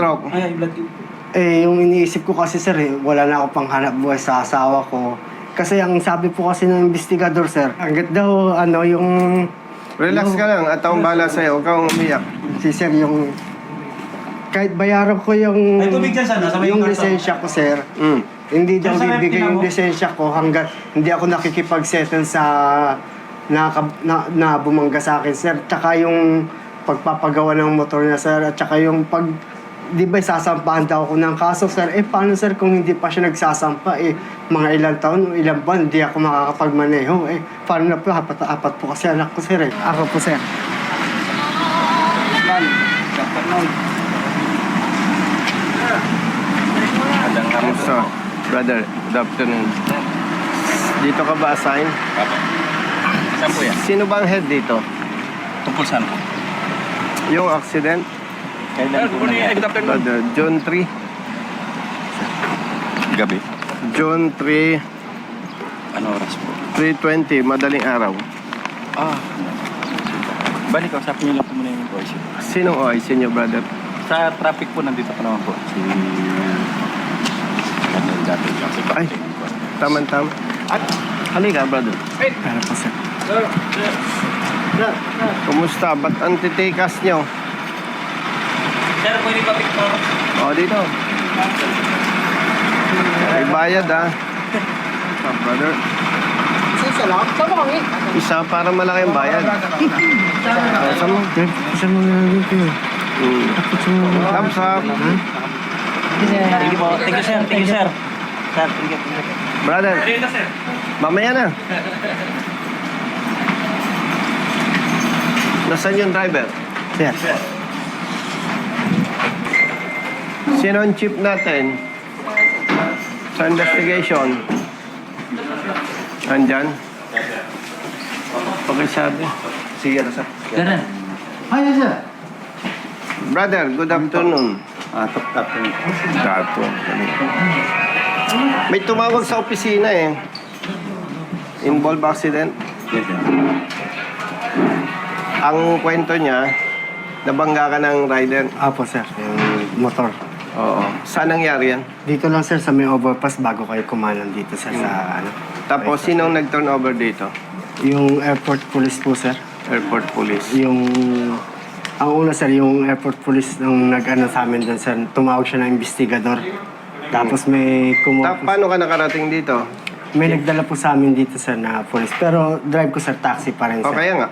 Stroke. Ay, blood tube. Yung iniisip ko kasi sir, wala na ako pang hanap buhay sa asawa ko. Kasi ang sabi po kasi ng investigador sir, hanggat daw yung... Relax ka lang at akong bahala sa'yo. Huwag kang umiyak. Si sir yung... Kahit bayaran ko yung... Ay, tubig dyan sana. Sabay yung karton. lisensya ko sir. Hindi daw Sir, sa bibigay rep, yung tingnan mo. lisensya ko hanggat hindi ako nakikipag-settle sa... na bumangga sa akin sir. Tsaka yung pagpapagawa ng motor niya sir. At tsaka yung pag... Di ba sasampahan daw ako ng kaso sir? Paano sir kung hindi pa siya nagsasampa? Mga ilang taon, ilang buwan, hindi ako makakapagmaneho. Paano na po? Apat po kasi anak ko sir Ako po sir. Kamusta? Brother, good afternoon. Dito ka ba assign? Papa. Saan po yan? Sino ba ang head dito? Tungkol saan po? Yung accident? Kailan po nangyari? Brother, June 3. Gabi. June 3, Ano oras po? 3:20, madaling araw. Balik, kausapin niyo lang po muna yung voice. Sinong OIC niyo, brother? Sa traffic po, nandito pa naman po. Si... Ano yung dati? Si Ay. Tama-tama. At, halika, brother. Pero po sir. Kumusta? Ba't ang titikas niyo? Sir, pwede pa picture? O, dito. May bayad, brother. Isa lang? Sama kami. Isa para malaki ang bayad. Isa mo. Isa mo na lang dito Thumbs up. Thank you po. Thank you, sir. Thank you, sir. Sir, thank you. Brother, mamaya na. Nasaan yung driver? Sir. Sino ang chief natin? Sa investigation? Andyan? Pakisabi. Sige, ano sir? Ganun. Hi, sir. Brother, good afternoon. Top yun. Tapo. May tumawag sa opisina Involved accident. Yes, sir. Ang kwento niya, nabangga ka ng rider. Apo sir, yung motor. Oo. Saan nangyari yan? Dito lang sir sa may overpass bago kayo kumanan dito sir sa Tapos, sinong nag-turn over dito? Yung airport police po sir. Airport police. Ang una sir, yung airport police nung nag-ano sa amin doon sir, tumawag siya ng investigador. Tapos may Paano ka nakarating dito? may nagdala po sa amin dito sir na police. Pero drive ko sir, taxi pa rin O sir. kaya nga.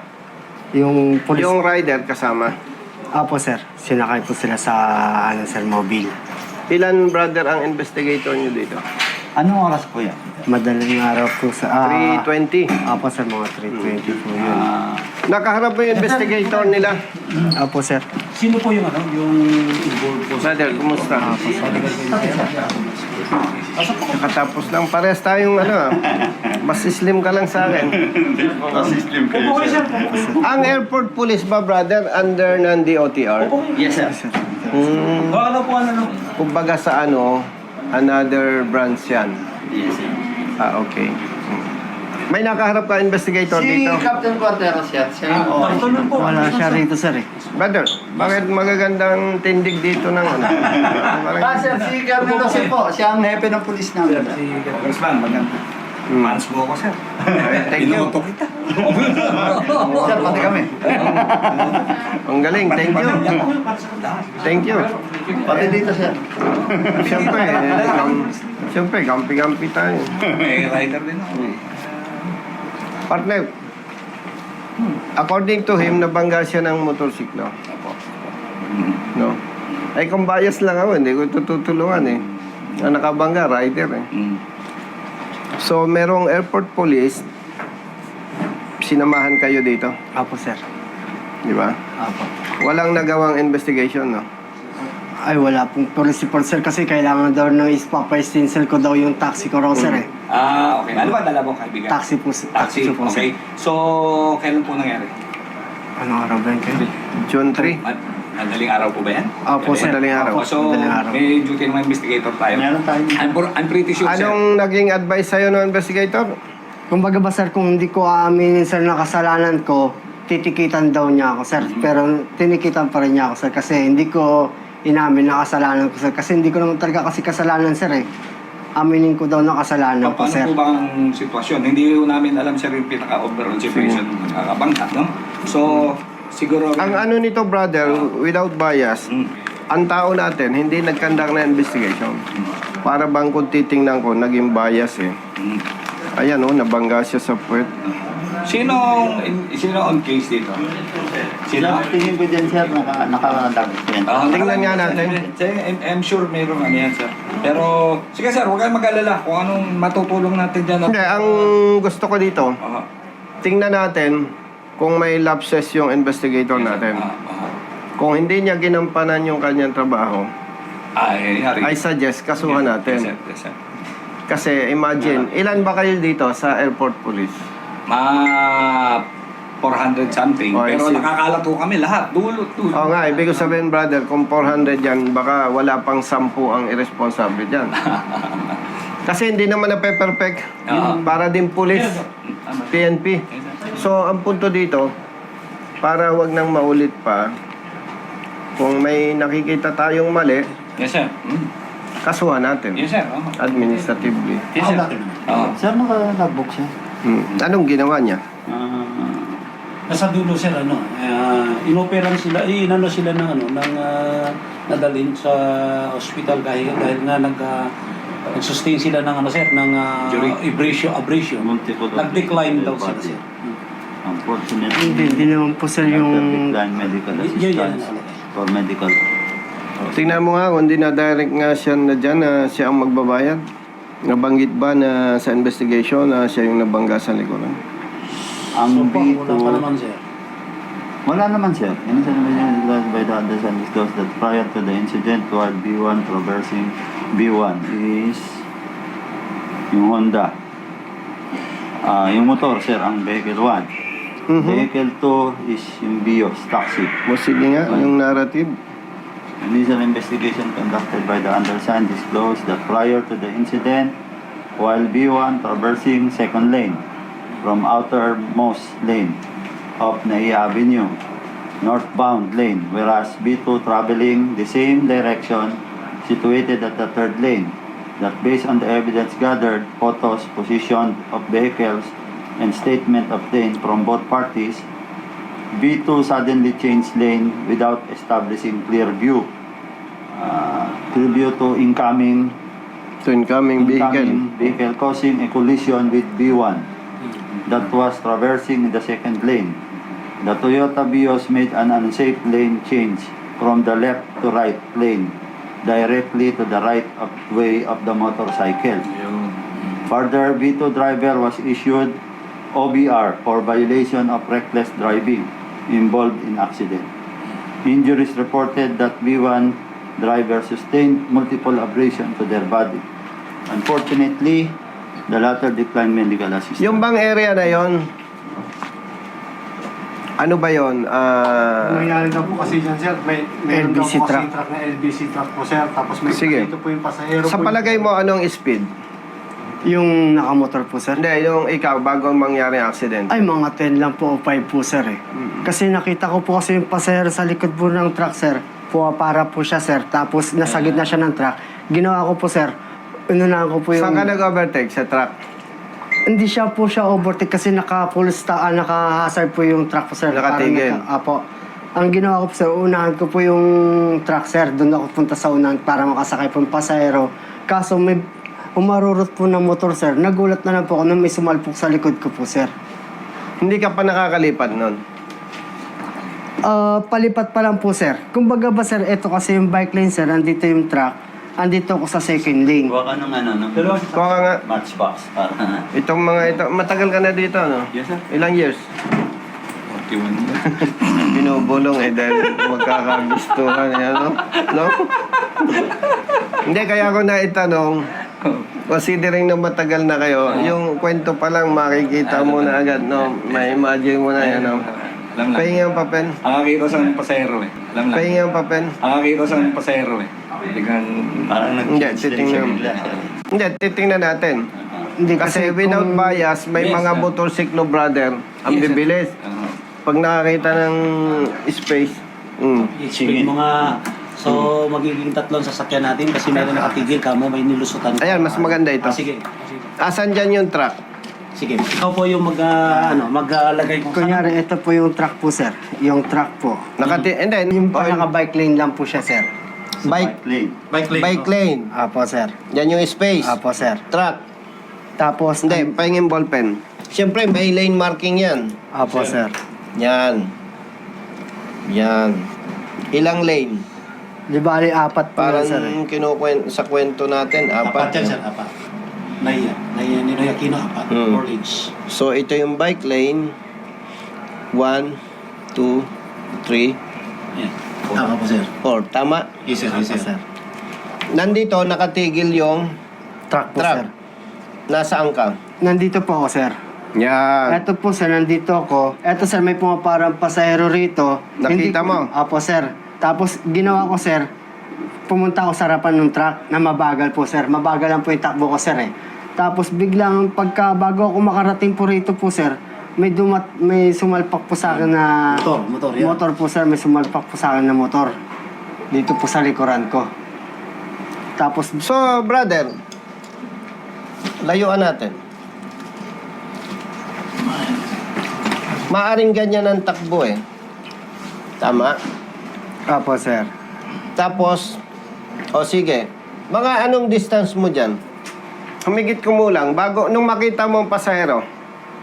Yung police, Yung rider kasama. apo sir, sinakay po sila sa sir, mobile. Ilan brother ang investigator nyo dito? Anong oras po yan? Madaling araw po sa... 3:20. Apo sir, mga 3:20 po yun. Nakaharap mo yung investigator nila. Apo sir. Sino po yung yung involved po? Brother, kumusta? Nakatapos lang. Parehas tayong mas slim ka lang sa akin. System kayo, sir. Ang airport police ba, brother, under ng DOTR? Yes, sir. Baka daw po Kumbaga sa another branch yan. Yes, sir. Okay. May nakaharap ka investigator dito? Captain Quarteros yan. Siya yung OIC. Tanong po. Wala siya rito sir Brother, bakit magagandang tindig dito ng Sir, si Captain Jose po. Siya ang hepe ng pulis namin. Si Congressman, maganda. Fans mo ako, sir. Thank you. Pinuto kita. Sir, pati kami. Ang galing, thank you. Thank you. Pati dito, sir. Siyempre, kampi-kampi tayo. May rider din ako. Partner, according to him, nabangga siya ng motorsiklo. No? Ay, kung bias lang ako, hindi ko tutulungan Ang nakabangga, rider So, merong airport police, sinamahan kayo dito, Apo sir. di ba? Apo. Walang nagawang investigation, no? Ay, wala pong police report sir kasi kailangan daw ng ispapa-stencil ko daw yung taxi ko raw sir Okay. Ano ba dala mo, kaibigan? Taxi po Taxi, po okay. sir. So, kailan po nangyari? Anong araw ba yun kayo? June 3. Madaling araw po ba yan? Apo sir. Madaling araw. Apo, So, madaling araw. may duty ng mga investigator tayo. Meron tayo. I'm pretty sure, sir. Anong naging advice sa'yo ng investigator? Kumbaga ba sir, kung hindi ko aaminin sir na kasalanan ko, titikitan daw niya ako sir. Pero tinikitan pa rin niya ako sir kasi inamin na kasalanan ko, sir. Kasi hindi ko naman talaga kasi kasalanan, sir, eh. Aminin ko daw na kasalanan ko, Paano sir. po ba ang sitwasyon? Hindi po namin alam sir yung pinaka-overall situation ng nakakabangka, no? So, siguro... Ang ano nito, brother, without bias, ang tao natin, hindi nagkandak na investigation. Para bang kung titingnan ko, naging bias eh. Ayan oh, nabangga siya sa puwet. Sino on case dito? Sino? Tingin ko dyan, sir, nakadagot yan. Tingnan nga natin. I'm sure mayroong ano yan, sir. Pero, sige sir, huwag kayong mag-alala kung anong matutulong natin dyan. Hindi, ang gusto ko dito, Aha. tingnan natin kung may lapses yung investigator natin. Kung hindi niya ginampanan yung kanyang trabaho, Ay, I suggest kasuhan natin. Yes, sir. Yes, sir. Kasi imagine, ilan ba kayo dito sa airport police? 400 something. Oh, I pero see. nakakalat po kami lahat. Dulo. Oo nga, ibig ko sabihin, brother, kung 400 yan, baka wala pang 10 ang irresponsible dyan. Kasi hindi naman na-perfect. Para din police, PNP. So, ang punto dito, para wag nang maulit pa, kung may nakikita tayong mali, Yes, sir. kasuhan natin. Yes, sir. Administratively. Yes, sir. Sir, naka-logbook siya. Anong ginawa niya? Nasa dulo sir inoperan sila, inano sila ng nadalhin sa ospital dahil nga nag-sustain sila ng sir ng abrasion. Nag-decline daw sila sir. Unfortunately, Hindi naman po, sir, yung... decline medical Yan. assistance for medical. Tingnan mo nga, kung di na-direct nga siya na dyan na siya ang magbabayad. Nabanggit ba na sa investigation na siya yung nabangga sa likuran? Ang So, B2, wala pa naman sir. wala naman, sir. Innocent investigation by the undersigned disclosed that prior to the incident while B1 traversing B1 is yung Honda. Yung motor, sir, ang vehicle 1. Vehicle 2 is yung Bios, taxi. O sige nga, yung narrative. Initial investigation conducted by the undersigned disclosed that prior to the incident, while B1 traversing second lane from outermost lane of Naiya Avenue, northbound lane, whereas B2 traveling the same direction situated at the third lane, that based on the evidence gathered, photos, position of vehicles, and statement obtained from both parties, B2 suddenly changed lane without establishing clear view. Clear view to incoming vehicle causing a collision with B1 that was traversing in the second lane. The Toyota Vios made an unsafe lane change from the left to right lane directly to the right of way of the motorcycle. Further, B2 driver was issued OBR for violation of reckless driving involved in accident. Injuries reported that B1 driver sustained multiple abrasions to their body. Unfortunately, the latter declined medical assistance. Yung bang area na yon, ano ba yon? Nangyari daw po kasi dyan, sir. May LBC daw po truck. kasi truck na LBC truck po, sir. Tapos may Sige. dito po yung pasahero Sa po. palagay mo, anong speed? Yung nakamotor po, sir. Hindi, yung ikaw, bago mangyari ang accident. Ay, mga 10 lang po o 5 po, sir, eh. Kasi nakita ko po kasi yung pasahero sa likod po ng truck, sir. Para po siya, sir. Tapos nasa gitna siya ng truck. Ginawa ko po, sir. Inunahan ko po yung... Saan ka nag-overtake? Sa truck? Hindi siya po siya overtake kasi naka-hazard po yung truck po, sir. Nakatigil. Apo. Ang ginawa ko po, sir, unahan ko po yung truck, sir. Doon ako punta sa unahan para makasakay po yung pasahero. Kaso may umarurot po ng motor, sir. Nagulat na lang po ako nung may sumalpok sa likod ko po, sir. Hindi ka pa nakakalipat nun. Palipat pa lang po, sir. Kumbaga ba, sir, ito kasi yung bike lane, sir. Andito yung truck. Andito ako sa second lane. Huwag ka nung ng Kuha ka nga. matchbox para... Itong mga ito, matagal ka na dito, no? Yes, sir. Ilang years? 41. Binubulong eh dahil magkakagustuhan yan, no? No? Hindi, kaya ko na itanong, considering na matagal na kayo, yung kwento pa lang makikita mo na agad, no? May imagine mo na yan, no? Alam lang. Pahinga ang papel. Ang akiros ang pasahero eh. Alam lang. Pahinga ang papel. Ang akiros ang pasahero eh. Tingnan. Parang Hindi, titingnan. Hindi, titingnan natin. Hindi Kasi without kung- bias, may Yes, mga sir. motorsiklo brother, ang Yes, sir. bibilis. Pag nakakita ng space, I-explain mo nga So, magiging tatlong sasakyan natin kasi meron nakatigil ka mo, may nilusutan ka. Ayan, mas maganda ito. Sige. Asan dyan yung truck? Sige. Ikaw po yung maglagay kung Kunyari, ito po yung truck po, sir. Yung truck po. And then, Yung naka-bike lane lang po siya, sir. bike, Lane. bike lane. Apo, sir. Yan yung space. Apo, sir. Truck. Tapos, Hindi, pahingin ballpen. Siyempre, may lane marking yan. Apo, sir. Yan. Yan. Ilang lane? Di bali, apat po Parang yan, sir. sa kwento natin, apat yan, apat. sir, apat. Naya Ninoy Aquino, apat. 4 lanes. So, ito yung bike lane. 1, 2, 3, Yan. Tama po, sir. 4. Tama? Yes, sir. Yes, sir. Nandito, nakatigil yung Truck po, truck. sir. Nasaan ka? Nandito po ako, sir. Yan. Ito po, sir, nandito ako. Ito, sir, may pumaparang pasahero rito. Nakita mo? Apo, sir. Tapos, ginawa ko, sir, pumunta ako sa harapan ng truck na mabagal po, sir. Mabagal lang po yung takbo ko, sir, eh. Tapos, biglang, bago ako makarating po rito po, sir, may sumalpak po sa akin na... Motor, yan. Motor po, sir. May sumalpak po sa akin na motor. Dito po sa likuran ko. Tapos, So, brother, layuan natin. Maaring ganyan ang takbo eh. Tama? apo, sir. Tapos, o sige, mga anong distance mo dyan? Humigit kumulang, bago, nung makita mo ang pasahero.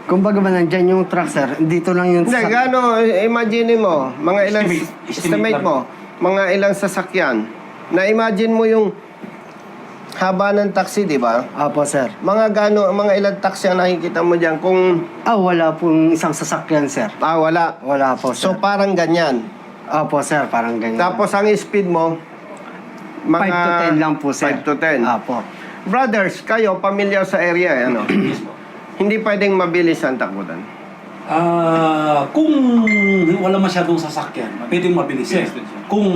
Kumbaga ba nandyan yung truck, sir? Dito lang yung... Hindi, gano, imagine mo, mga ilang, estimate Estimate mo, mga ilang sasakyan. Na-imagine mo yung haba ng taxi, di ba? Apo, sir. Mga ilang taxi ang nakikita mo dyan kung, Wala pong isang sasakyan, sir. wala. Wala po, So, sir. parang ganyan. Opo, sir. Parang ganyan. Tapos, ang speed mo, 5 to 10 lang po, sir. 5 to 10. Apo. Brothers, kayo, familiar sa area, ano? Hindi pwedeng mabilis ang takbutan. Kung wala masyadong sasakyan, pwedeng mabilis eh. Kung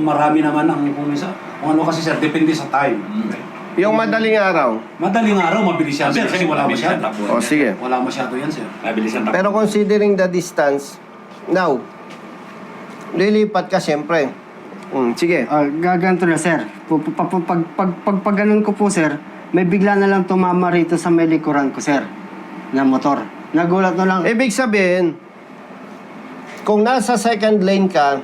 marami naman kung ano kasi sir, depende sa time. Yung madaling araw. Madaling araw, mabilis yan sir, kasi wala masyado. O, sige. Wala masyado yan sir. Mabilis ang takbo. Pero considering the distance, now, lilipat ka siyempre. Sige. Gaganto na, sir. Pag ganun ko po, sir, may bigla na lang tumama rito sa may likuran ko, sir, na motor. Nagulat na lang. Ibig sabihin, kung nasa second lane ka,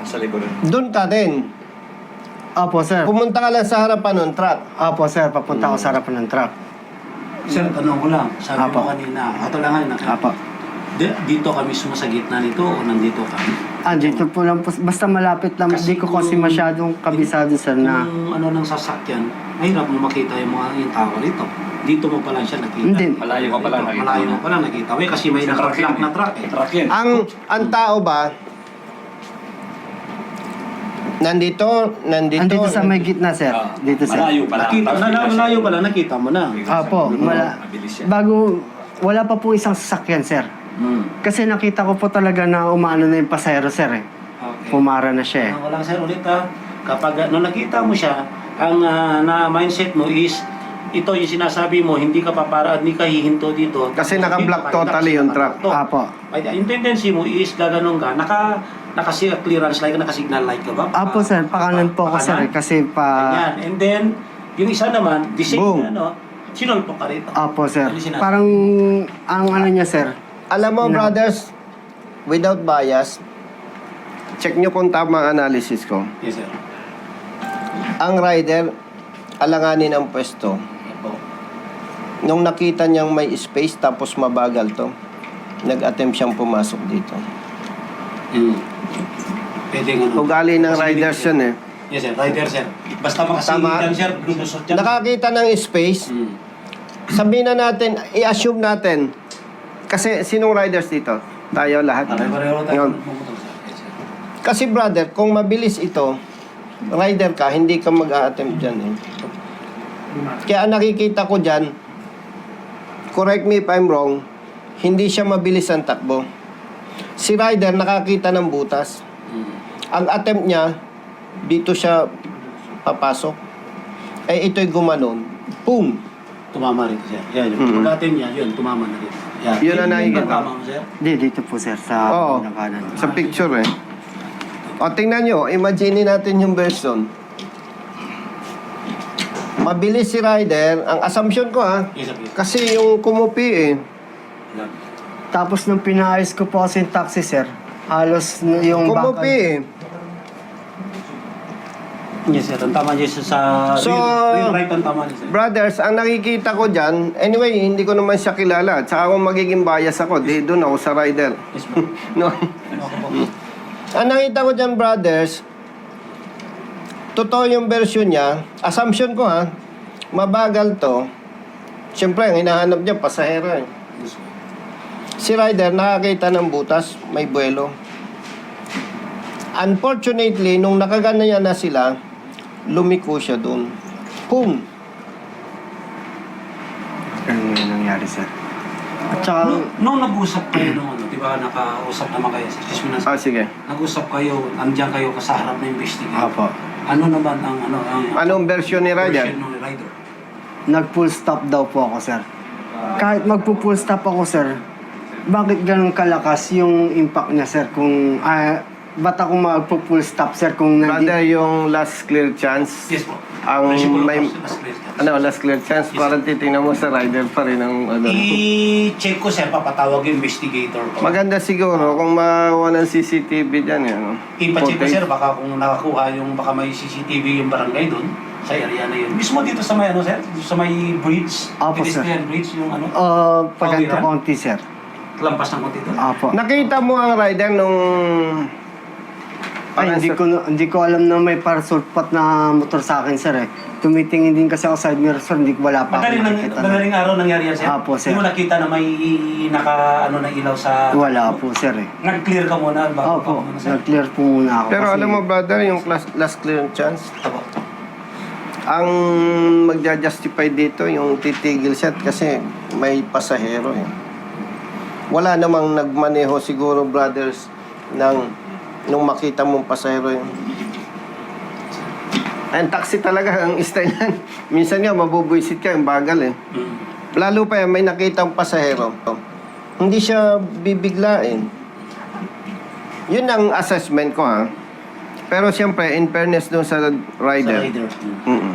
Sa likuran. doon ka din. Opo, sir. Pumunta ka lang sa harapan ng truck. Opo, sir. Papunta ako sa harapan ng truck. Sir, tanong ko lang, sabi Apo. mo kanina, ito lang nga, Apo. dito ka mismo sa gitna nito o nandito ka? Dito po lang po. Basta malapit lang. Hindi ko kasi masyadong kabisado, sir, na... Kung ano ng sasakyan, mahirap mo makita yung tao rito. Dito mo pa lang siya nakita. Hindi. Malayo ka pa lang nakita. Malayo mo pa lang nakita. Kasi may naka-track na truck eh. Truck yan. Ang tao ba, nandito, Andito sa may gitna, sir. Dito, sir. Malayo pa lang. Malayo pa lang, nakita mo na. Opo. Mabilis yan. Bago, wala pa po isang sasakyan, sir. Kasi nakita ko po talaga na umaano na yung pasahero, sir, eh. Okay. Pumara na siya, eh. Wala sir ulit ha. Kapag nakita mo siya, ang na mindset mo is ito yung sinasabi mo, hindi ka papara, hindi ka hihinto dito. Kasi naka-block totally yung truck. Apo. Yung tendency mo is gaganong ka, clearance light, naka-signal light ka ba? Apo, sir. Pakanan po ako, sir, eh. Kasi Ganyan. And then, yung isa naman, the same Boom. sinulpok ka rito. Apo, sir. Ano sinasabi? Parang, ang ano niya, sir. Alam mo, brothers, without bias, check nyo kung tama ang analysis ko. Yes, sir. Ang rider, alanganin ang pwesto. Opo. Nung nakita niyang may space tapos mabagal to, nag-attempt siyang pumasok dito. Pwede nga. Ugali ng riders yun eh. Yes, sir. Rider, sir. Basta makasingit Tama. yan, sir. Lulusot yan. Nakakita ng space, sabihin na natin, i-assume natin, kasi sinong riders dito? Tayo lahat. Pareho tayo. Ngayon, Yes, sir. kasi brother, kung mabilis ito, rider ka, hindi ka mag-a-attempt dyan eh. Kaya ang nakikita ko dyan, correct me if I'm wrong, hindi siya mabilis ang takbo. Si rider nakakita ng butas. Ang attempt niya, dito siya papasok. Eh ito'y gumanon. Boom! Tumama rin, sir. Yan, yung pag-attempt niya, yun, tumama na rin. Yan. Yun ang nakikita. Tama mo, sir. Dito po, sir, sa Oo. kanan. Sa picture eh. O, tingnan nyo. Imagine natin yung version. Mabilis si rider. Ang assumption ko Yes, sir. kasi yung kumupi Tapos nung pinaayos ko po kasi yung taxi, sir, halos yung Kumupi Yes, sir. Ang tama niya sa... So, real right ang tama niya, sir. Brothers, ang nakikita ko dyan, anyway, hindi ko naman siya kilala. At saka kung magiging bias ako, di doon ako sa rider. Yes, ma'am. No? Okay po. Ang nakita ko dyan, brothers, totoo yung version niya. Assumption ko mabagal to. Siyempre, ang hinahanap niya, pasahero eh. Yes, ma'am. Si rider, nakakita ng butas, may buwelo. Unfortunately, nung nakagana niya na sila, lumiko siya doon. Boom! Ganun yung nangyari, sir. At saka, Nung nag-usap kayo nung ano, di ba nakausap naman kayo, excuse me na, Sige. nag-usap kayo, nandiyan kayo sa harap ng investigator. Apo. Ano naman ang Anong version ni rider? version ng rider? Nag-full stop daw po ako, sir. Kahit magpo-full stop ako, sir, bakit ganun kalakas yung impact niya, sir? Kung, ba't ako magpo-full stop, sir, kung Brother, yung last clear chance, Yes po. ang Principle of may, last clear chance. last clear chance, Yes. parang titingnan mo sa rider pa rin ang I-check ko, sir, papatawag yung investigator ko. Maganda siguro kung makuha ng CCTV dyan, Ipacheck ko, sir, baka kung nakakuha yung, baka may CCTV yung barangay doon, sa area na yun. Mismo dito sa may, sir, sa may bridge, Apo, sir. pedestrian bridge, yung pagkanto Pawiran? konti, sir. lampas ng konti doon. Apo. Nakita mo ang rider nung... Ay, hindi ko alam na may parasulpat na motor sa akin, sir, eh. Tumitingin din kasi ako side mirror, sir, hindi ko wala pa ako nakikita. Madaling araw nangyari yan, sir? Apo, sir. Hindi mo nakita na may na ilaw sa... Wala po, sir, eh. Nag-clear ka muna bago Opo, ka muna, sir? nag-clear po muna ako. Pero kasi- alam mo, brother, yung last clear chance, Apo. ang magja-justify dito yung titigil siya kasi may pasahero eh. Wala namang nagmaneho siguro, brothers, nung makita mong pasahero yun. Ang taxi talaga ang style yan. Minsan nga mabubuisit ka, yung bagal eh. Mm. Lalo pa yan, may nakitang pasahero. Hindi siya bibiglain. Yun ang assessment ko Pero siyempre, in fairness doon sa rider. Sa rider. Mm-mm.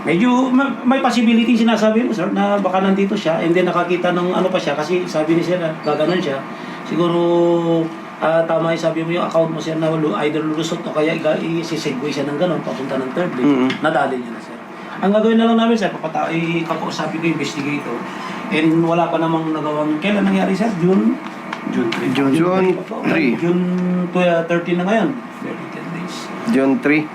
Medyo may possibility sinasabi mo, sir, na baka nandito siya and then nakakita ng ano pa siya kasi sabi ni sir, gaganon siya. Siguro tama yung sabi mo yung account mo, sir, na either lulusot o kaya i-segue siya ng ganon papunta ng third lane. Nadali niya na, sir. Ang gagawin na lang namin, sir, kakausapin ko yung investigator and wala pa namang nagawang, kailan nangyari, sir? June 3. June 3. June 13 na ngayon. 10 days. June 3.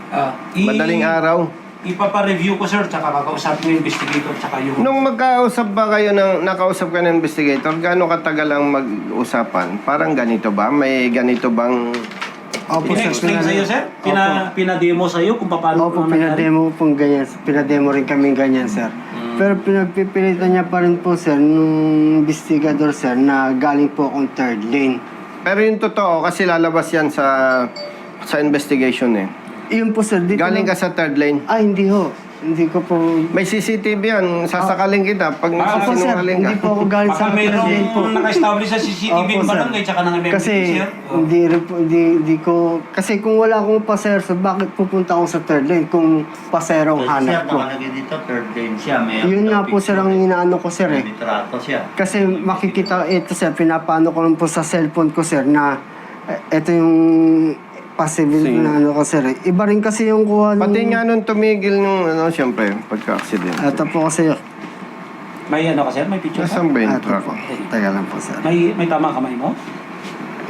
Madaling araw. Ipapa-review ko, sir, tsaka kakausap ko yung investigator, tsaka yung... Nung magkausap ba kayo nakausap ka ng investigator, gaano katagal ang mag-usapan? Parang ganito ba? May ganito bang... Opo, sir. Pina-explain sa'yo, sir? Opo. Pinademo sa'yo kung paano... Opo, ang nangyari? pinademo pong ganyan. Pinademo rin kami ganyan, sir. Pero pinagpipilitan niya pa rin po, sir, nung investigador, sir, na galing po akong third lane. Pero yung totoo, kasi lalabas yan sa investigation eh. Yun po, sir. Dito Galing ka sa third lane. hindi ho. Hindi ko po... May CCTV yan. Sasakalin kita pag Opo, sir. nagsisinungaling ka. Hindi po ako galing Baka sa third lane po. mayroong naka-establish sa CCTV Opo, yung sir. barangay, tsaka ng MMDA, Kasi sir. hindi rin po, hindi ko, kasi kung wala akong pasero, so bakit pupunta ako sa third lane kung pasero ang Siya, hanap ko? nakalagay dito, third lane siya. May Yun nga po, sir, ang inaano ko, sir, May eh. litrato siya. Kasi makikita, ito, sir, pinapano ko lang po sa cellphone ko, sir, na ito yung possible Sige. na ano ko, sir, eh. Iba rin kasi yung kuha nung... Pati nga nung tumigil nung, siyempre, pagka-accident. Ito po kasi, May ano ka, sir? May picture ka? Nasaan ba yung ito truck? po. Teka lang po, sir. May tama kamay mo?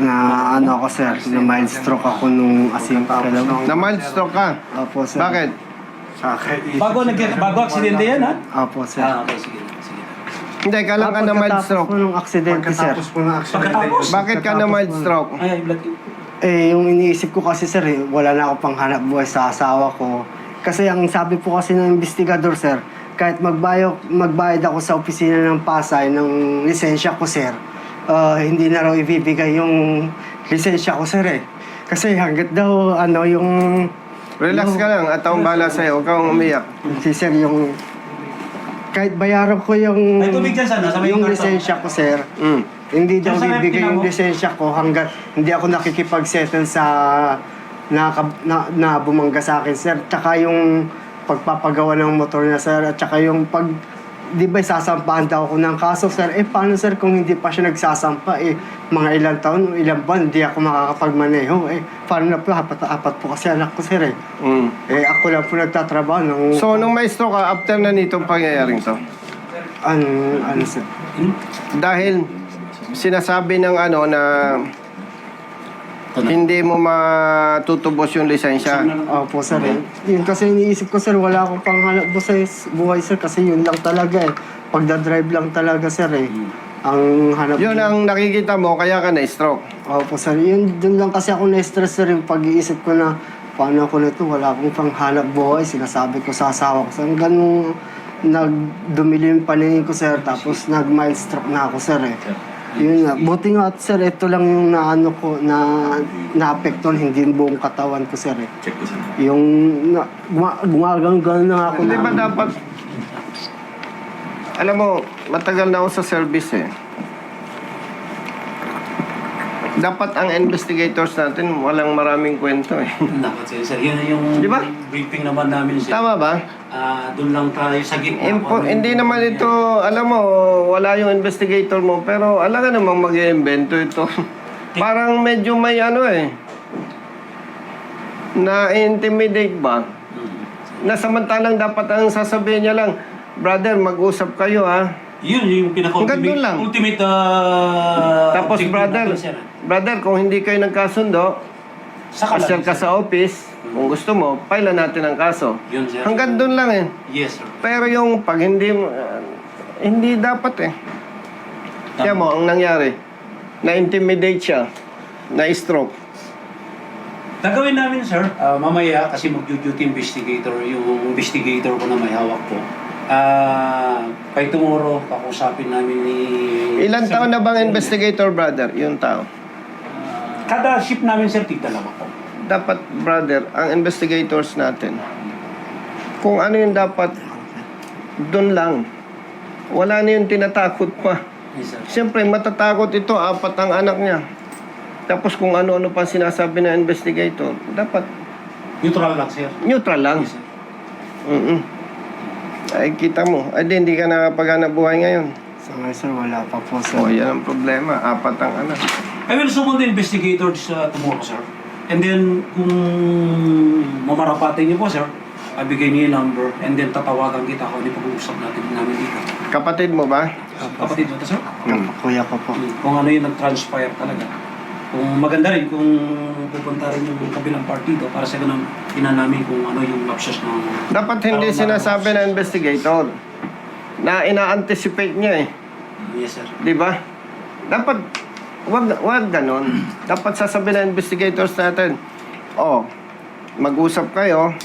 Na ano ako, sir, na mild stroke ako nung asim. Na mild stroke ka? Opo, sir. Bakit? Bago aksidente yan, ha? Opo, sir. Okay, sige. Hindi, kailan ka na mild Pagkatapos stroke? po nung aksidente, sir. Pagkatapos? Bakit ka na mild stroke? Ay, blood. Yung iniisip ko kasi, sir, wala na ako pang hanap buhay sa asawa ko. Kasi ang sabi po kasi ng investigador, sir, kahit magbayad ako sa opisina ng Pasay ng lisensya ko, sir, hindi na raw ibibigay yung lisensya ko, sir, eh. Kasi hanggat daw, yung... Relax ka lang at akong bahala sa'yo. Huwag kang umiyak. Si sir, yung... Kahit bayaran ko yung... May tubig dyan sana, sa may yung karton. lisensya ko, sir. Mm. Hindi daw Yung sa bibigay tina yung mo? lisensya ko hanggat hindi ako nakikipag-settle sa na bumangga sa akin, sir. Tsaka yung pagpapagawa ng motor niya, sir. At tsaka yung di ba sasampahan daw ako ng kaso, sir? Paano, sir, kung hindi pa siya nagsasampa? Mga ilang taon, ilang buwan, hindi ako makakapagmaneho. Paano na po? Apat po kasi anak ko, sir, Mm. ako lang po nagtatrabaho. So, nung maestro ka, after na nitong pangyayaring to, Ano, sir? dahil sinasabi ng na hindi mo matutubos yung lisensya. Opo, sir. Yun kasi iniisip ko, sir, wala akong panghanap buhay, sir, kasi yun lang talaga Pagdadrive lang talaga, sir, Ang hanap Yun ang nakikita mo, kaya ka na-stroke. Opo, sir. Dun lang kasi ako na-stress, sir, yung pag-iisip ko na paano ako nito, wala akong panghanap buhay. Sinasabi ko sa asawa ko, sir. Hanggang nung nagdumili yung paningin ko, sir, tapos nag-mild stroke na ako, sir, Yun nga. Buti nga, sir, ito lang yung naapektuhan, hindi yung buong katawan ko, sir, Check ko sir. Yung gumagano na ako Hindi ba dapat, alam mo, matagal na ako sa service Dapat ang investigators natin walang maraming kwento Dapat, sir. Yun yung Di ba? briefing naman namin, sir. Tama ba? Doon lang tayo sa gitna. Hindi naman ito, alam mo, wala yung investigator mo, pero alam ka namang mag-iimbento ito. Parang medyo may na-intimidate ba? Na samantalang dapat ang sasabihin niya lang, brother, mag-usap kayo Yun yung Hanggang doon lang. ultimate Tapos objective brother, natin, sir. kung hindi kayo nagkasundo, Saka lang, pasyal ka sir. sa office, kung gusto mo, file natin ang kaso. Yun, sir. Hanggang doon lang Yes, sir. Pero yung pag hindi dapat Kaya mo, ang nangyari, na-intimidate siya, na-stroke. Gagawin namin, sir, mamaya, kasi mag-duty investigator, yung investigator ko na may hawak po. By tomorrow, kakusapin namin ni... Ilan taon na bang investigator, brother? Yung tao. Kada shift namin, sir, tig-dalawa po. Dapat, brother, ang investigators natin, kung ano yung dapat, doon lang. Wala na yung tinatakot pa. Yes, sir. Siyempre, matatakot ito, 4 ang anak niya. Tapos kung ano-ano pa sinasabi ng investigator, dapat Neutral lang, sir. neutral lang. Yes, sir. Ay, kita mo. Ay, di ka nakapaghanap buhay ngayon. So, sir, wala pa po, sir. O, yan ang problema. 4 ang anak. I will summon the investigators tomorrow, sir. And then, kung mamarapatin niyo po, sir, bigay niyo yung number and then tatawagan kita kung ano yung pag-uusap namin dito. Kapatid mo ba? Kapatid mo ito, sir? Kuya ko po. Kung ano yung nag-transpire talaga. Kung maganda rin, kung pupunta rin yung kabilang partido para sa ganun, namin kung ano yung options ng... Dapat hindi sinasabi ng investigator na ina-anticipate niya Yes, sir. Di ba? Dapat, wag ganon. Dapat sasabihin ng investigators natin, mag-usap kayo,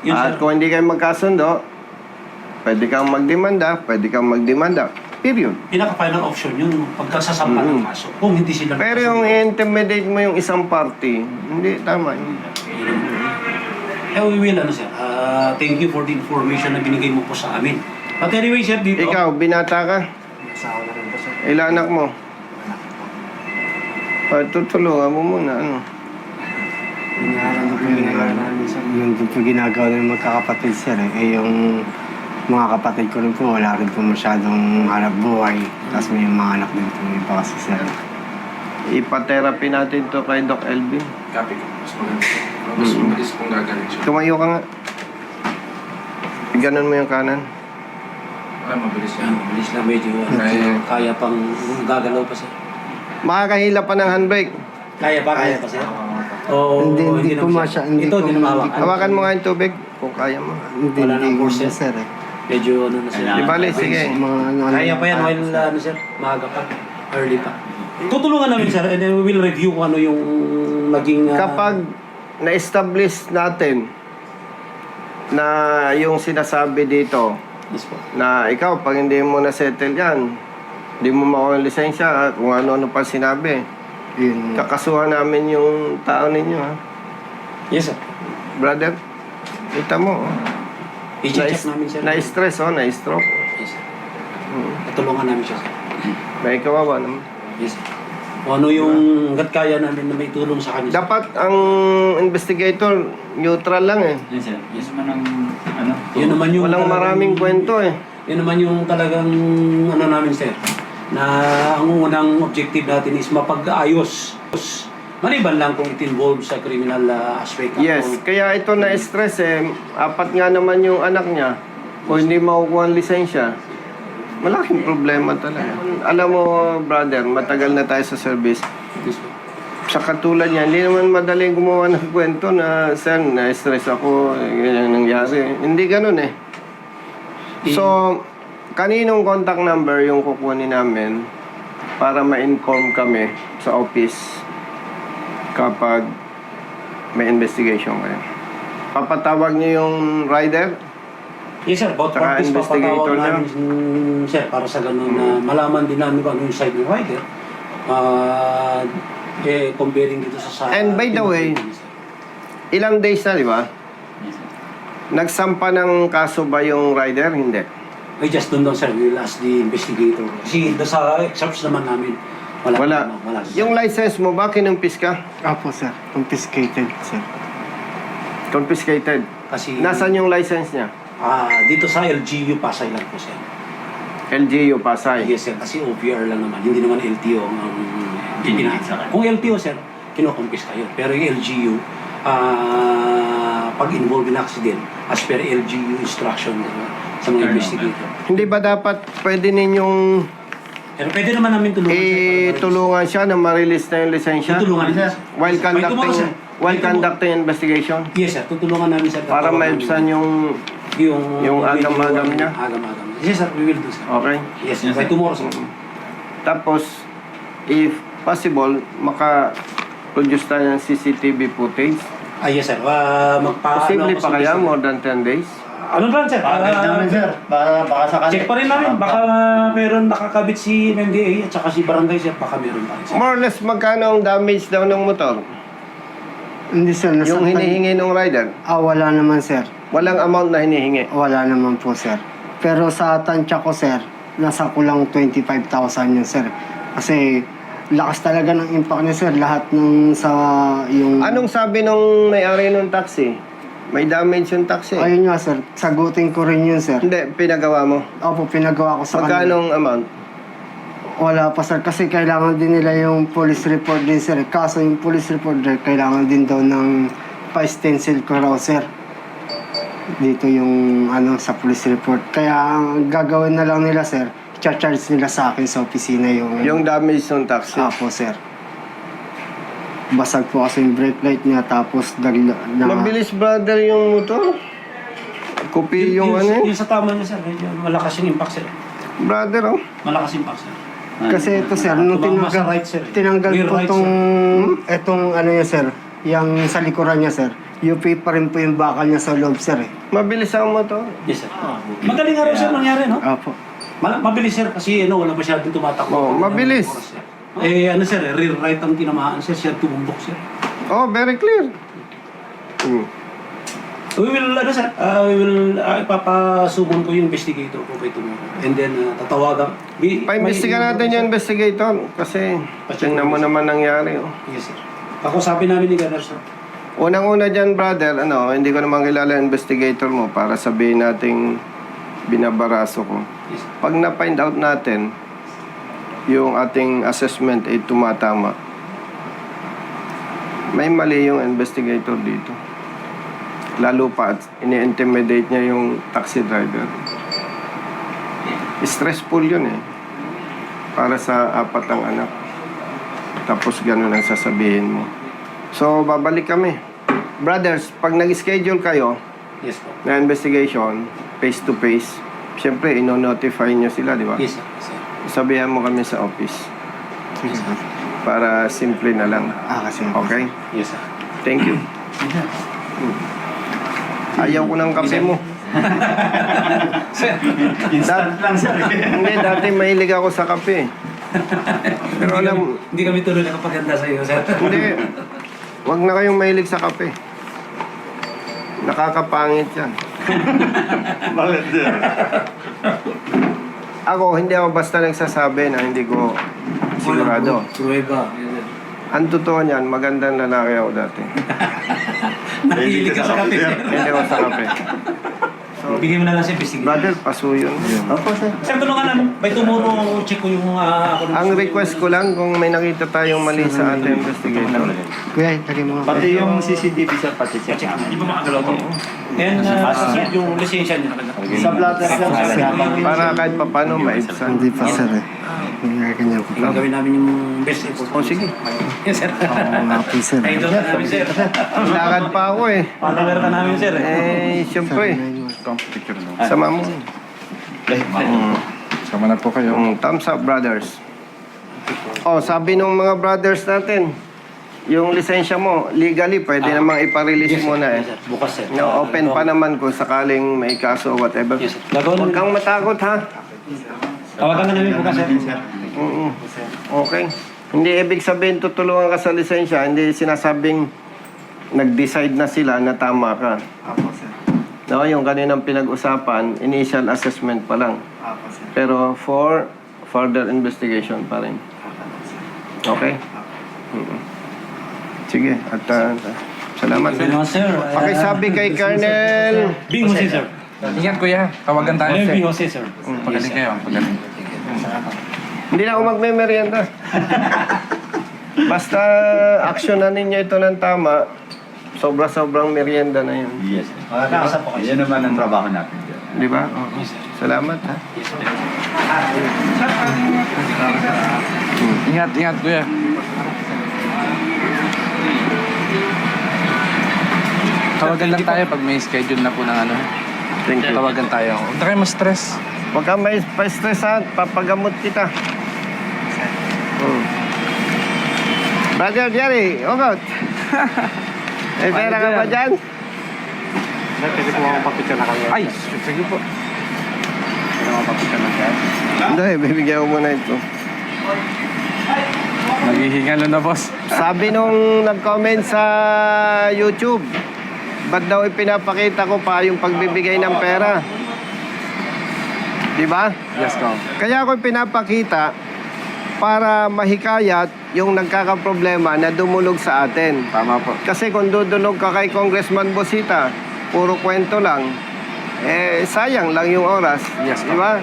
Yun, at sir. kung hindi kayo magkasundo, pwede kang magdemanda. Period. Pinaka-final option yung pagkasasampa ng kaso. Kung hindi sila... Pero yung intimidate mo yung isang party, hindi, tama. We will, sir. Thank you for the information na binigay mo po sa amin. But anyway, sir, dito... Ikaw, binata ka? Asawa na rin po, sir. Ilan anak mo? Tutulungan mo muna, Ano po yung ginagawa namin, sir? Yung po ginagawa ng magkakapatid, sir, yung mga kapatid ko rin po, wala rin po masyadong hanap buhay. Tapos may mga anak din po iba kasi, sir. Ipa-therapy natin to kay Doc Elvin. Copy ko. Mas maganda. Mas mabilis kung gagaling siya. Tumayo ka nga. Ganon mo yung kanan. Mabilis yan. Bilis na medyo kaya pang gagalaw pa, sir. Makakahila pa ng handbrake. Kaya pa, sir? Oo, Hindi ko naman, masya, sir. hindi Ito, ko- hindi na mahawakan. Hawakan mo nga yung tubig kung kaya mo. Hindi, Wala nang ko course, sir, Medyo ano na, sir. Di bali, sige. Mga Kaya pa yan while, sir, maaga pa. Early pa. Tutulungan namin, sir, and then we will review kung ano yung naging... Kapag na-establish natin na yung sinasabi dito Yes po. na ikaw, pag hindi mo na-settle yan, hindi mo makuha ng lisensya, kung ano-ano pa sinabi, Yun. kakasuhan namin yung tao ninyo, ha? Yes, sir. Brother, kita mo, I-check namin, sir. na-stress, na-stroke. Yes, sir. Tutulungan namin siya, sir. May kawawa naman. Yes, sir. Kung ano yung hanggat kaya namin na may tulong sa kanya. Dapat ang investigator neutral lang eh. Yes, sir. Yes, man ang, ano? Yun naman yung Walang maraming kwento eh. Yun naman yung talagang ano namin, sir, na ang unang objective natin is mapag-ayos. Maliban lang kung it involves sa criminal aspect. Yes, kaya ito na-stress eh. 4 nga naman yung anak niya. Kung hindi makukuha ang lisensya, malaking problema talaga. Alam mo, brother, matagal na tayo sa service. Sa katulad niya, hindi naman madaling gumawa ng kwento na, sir, na-stress ako, ganyan nangyari. Hindi ganun eh. So, kaninong contact number yung kukunin namin para ma-inform kami sa office kapag may investigation kayo? Papatawag niyo yung rider? Yes, sir. About Tsaka parties, investigator papatawag namin, sir, para sa ganun na malaman din namin kung ano yung side ng rider. Comparing dito sa... And by the way, ilang days na, di ba? Yes, sir. Nagsampa ng kaso ba yung rider? Hindi. I just don't know, sir. We'll ask the investigator. Kasi sa excerpts naman namin, wala. Yung license mo ba kinumpis ka? Apo, sir. Confiscated, sir. Confiscated. Kasi, Nasaan yung license niya? dito sa LGU, Pasay lang po, sir. LGU Pasay. Yes, sir. Kasi OPR lang naman. Hindi naman LTO ang Binigit sa akin. Kung LTO, sir, kinukumpis kayo. Pero yung LGU, pag involved in accident, as per LGU instruction sa mga investigator. Hindi ba dapat pwede ninyong Pero pwede naman namin tulungan, sir. tulungan siya na ma-release na yung lisensya? Tutulungan namin, sir. While May tomorrow, conducting sir. May tomorrow. investigation? Yes, sir. Tutulungan namin, sir. Para maibsan yung... yung agam-agam niya? Agam-agam. Yes, sir. We will do, sir. Okay. Yes, sir. By tomorrow, sir. Tapos, if possible, maka-produce tayo ng CCTV footage. Yes, sir. Posible pa kaya? More than 10 days? Ano ba, sir? Pakagad namin, sir. Baka sakali. Check pa rin namin. Baka meron nakakabit si MMDA at saka si Barangay, sir. Baka meron pa rin, sir. More or less, magkano ang damage daw ng motor? Hindi, sir. Yung hinihingi ng rider? Wala naman, sir. Walang amount na hinihingi. Wala naman po, sir. Pero sa tansya ko, sir, nasa kulang 25,000 yun, sir. Kasi lakas talaga ng impact niya, sir. Lahat ng sa yung... Anong sabi nung may-ari ng taxi? May damage yung taxi. Ayun nga, sir. Sagutin ko rin yun, sir. Hindi, pinagawa mo. Opo, pinagawa ko sa kanila. Magkano ang amount? Wala pa, sir. Kasi kailangan din nila yung police report din, sir. Kaso yung police report, kailangan din daw ng pa-stencil ko raw, sir. Dito yung sa police report. Kaya ang gagawin na lang nila, sir, i-charge nila sa akin sa opisina Yung damage ng taxi. Apo, sir. Basag po kasi yung brake light niya, tapos Mabilis, brother, yung motor. Kopi yung ano eh. Yung sa tama niya, sir. Medyo malakas yung impact, sir. Brother, oh. Malakas yung impact, sir. Kasi ito, sir, nung Tumama sa tinanggal, right, sir. tinanggal Rear po right, itong, etong niya, sir, yung sa likuran niya, sir, UP pa rin po yung bakal niya sa loob, sir, eh. Mabilis ang motor. Yes, sir. Magaling nga raw, sir, nangyari, no? Apo. Mabilis, sir, kasi wala masyadong tumatakbo. Oh, mabilis. Sir, rear right ang tinamaan, sir. Siya tumumbok, sir. Oh, very clear. We will, ipapasugon ko yung investigator ko kay tomorrow. And then, tatawagan. Pa-investiga natin yung investigator kasi tingnan mo naman nangyari. Oh. Yes, sir. Ako sabi namin ni Gunnar, sir. Unang-una dyan, brother, hindi ko naman kilala yung investigator mo para sabihin nating binabaraso ko. Yes, sir. Pag na-find out natin yung ating assessment ay tumatama, may mali yung investigator dito. Lalo pa at ini-intimidate niya yung taxi driver. Stressful yun eh. Para sa 4 ang anak. Tapos ganun ang sasabihin mo. So, babalik kami. Brothers, pag nag-schedule kayo Yes, po. na investigation, face to face, syempre, ino-notify nyo sila, di ba? Yes, sir. Yes, sir. Sabihan mo kami sa office. Sige, sir. Para simple na lang. Kasi. Okay? Yes, sir. Thank you. Ayaw ko ng kape mo. Instant lang, sir. Hindi, dati mahilig ako sa kape. Pero alam, Hindi kami tuloy nakapaganda sa iyo, sir. hindi. Huwag na kayong mahilig sa kape. Nakakapangit yan. Bakit, sir? Ako, hindi ako basta nagsasabi na hindi ko Sigurado. Prueba. Yes, sir. Ang totoo niyan, magandang lalaki ako dati. Nahilig ka sa kape. Hindi ako sa kape. Bigyan mo na lang sa investigation. Brother, pasuyon. Opo, sir. Sir, tulungan namin. By tomorrow, check ko yung ako. Ang request ko lang, kung may nakita tayong mali sa ating investigation. Kuya, tagi mo nga. Pati yung CCTV sir, pati check namin. Hindi ba makagalaw ko? And sir, yung lisensya niyo. Sa blatter sir, Para kahit papano maibsan. Hindi pa, sir. Ganyan ko. Gagawin namin yung best effort. O sige. Yes, sir. Oo nga po, sir. Ay, doon ka namin, sir. Lakad pa ako eh. Palawer ka namin, sir. Siyempre. Sama mo. Sama na po kayo. Thumbs up, brothers. Oh, sabi nung mga brothers natin, yung lisensya mo, legally, pwede namang iparelease mo na eh. Yes, sir. Bukas, sir. No, open pa naman kung sakaling may kaso o whatever. Yes, sir. Gagawin Huwag namin. kang matakot ha. Tawagan ka namin bukas, sir. Oo. Okay. Hindi ibig sabihin tutulungan ka sa lisensya, hindi sinasabing nag-decide na sila na tama ka. Opo, sir. No, yung kaninang pinag-usapan, initial assessment pa lang. Opo, sir. Pero for further investigation pa rin. Okay? Sige, at salamat. Salamat, sir. Pakisabi kay Colonel. Bing Jose, sir. Ingat kuya, tawagan tayo. Bing Jose, sir. Pagaling kayo, pagaling. Hindi na ako magme-merienda. Basta aksyonan ninyo ito ng tama, sobra-sobrang merienda na yun. Yes. Yan naman ang trabaho natin. Di ba? Salamat ha. Ingat, ingat kuya. Tawagan lang tayo pag may schedule na po ng ano. Thank you. Tawagan tayo. Huwag na kayo ma-stress. Huwag kang may pa-stress ha. Papagamot kita. Brother Jerry, ugot. May pera ka ba dyan? Pwede po akong papicture na kayo. Ay, sige po. Pwede akong papicture na kayo. Hindi, bibigyan ko muna ito. Naghihingalo na boss. Sabi nung nag-comment sa YouTube, ba't daw ipinapakita ko pa yung pagbibigay ng pera? Di ba? Yes, ko. Kaya ako pinapakita para mahikayat yung nagkakaproblema na dumulog sa atin. Tama po. Kasi kung dudulog ka kay Congressman Bosita, puro kwento lang, eh sayang lang yung oras. Yes, Di ba?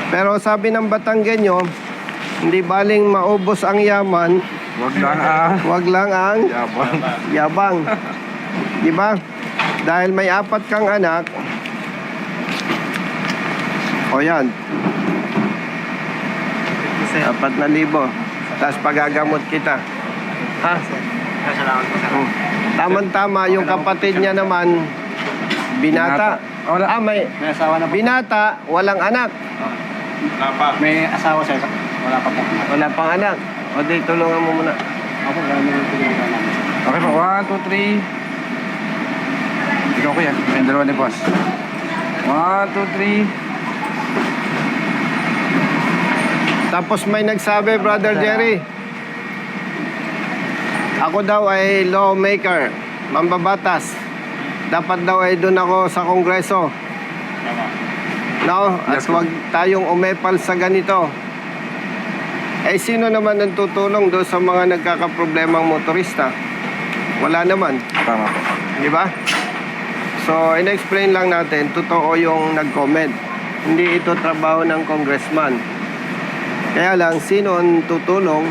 Pero sabi ng Batanggenyo, hindi baling maubos ang yaman, Huwag lang ah. wag lang ang Yabang. yabang. Di ba? Dahil may 4 kang anak, o yan, 4,000. Tapos pagagamot kita. Ha? Salamat po, sir. Tama-tama, yung kapatid niya naman, binata. Wala. May May asawa na po. binata, walang anak. May asawa, sir. Wala pa po. Wala pang anak. O di, tulungan mo muna. Ako, gano'n yung pinagawa namin. Okay po, 1, 2, 3. Ikaw kuya, may dalawa ni boss. 1, 2, 3. Tapos may nagsabi, Brother Jerry, ako daw ay lawmaker, mambabatas. Dapat daw ay doon ako sa Kongreso. No? At Yes, ma'am. huwag tayong umepal sa ganito. Eh, sino naman ang tutulong doon sa mga nagkakaproblemang motorista? Wala naman. Tama po. Di ba? So, in-explain lang natin, totoo yung nag-comment. Hindi ito trabaho ng congressman. Kaya lang, sino ang tutulong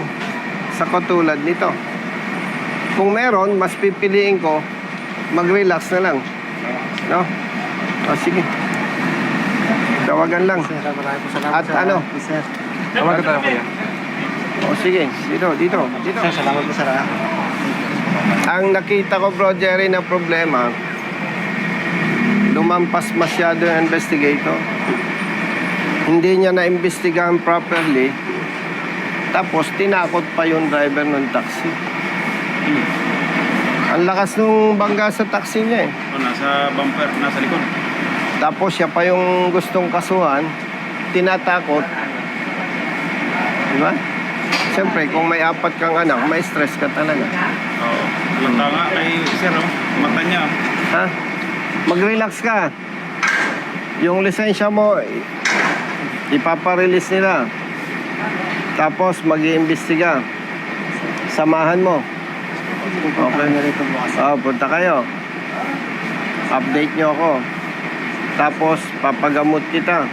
sa katulad nito? Kung meron, mas pipiliin ko, mag-relax na lang. No? O, sige. Tawagan lang. Sir, maraming po salamat, At sir. ano? Sir. Tawagan tayo kuya. O, sige. Dito. Sir, salamat po, sir. Ang nakita ko, Bro Jerry, na problema, lumampas masyado yung investigator. Hindi niya na-imbestigahan properly. Tapos, tinakot pa yung driver ng taxi. Ang lakas nung bangga sa taxi niya eh. Nasa bumper, nasa likod. Tapos, siya pa yung gustong kasuhan, tinatakot. Diba? Siyempre, kung may 4 kang anak, may stress ka talaga. Oo. Yung tanga kay sir, mata niya. Ha? Mag-relax ka. Yung lisensya mo, ipaparelease nila. Tapos mag-iimbestiga. Samahan mo. Okay. Punta kayo. Update nyo ako. Tapos papagamot kita.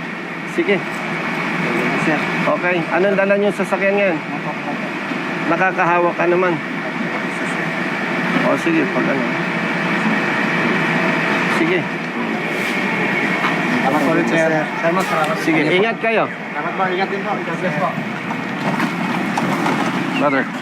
Sige. Okay. Anong dala nyo sa sasakyan ngayon? Nakakahawak ka naman. O sige, pag ano. Sige. Salamat po ulit, sir. Salamat, salamat. Sige, ingat kayo. Salamat po, ingat din po. God bless po. Brother.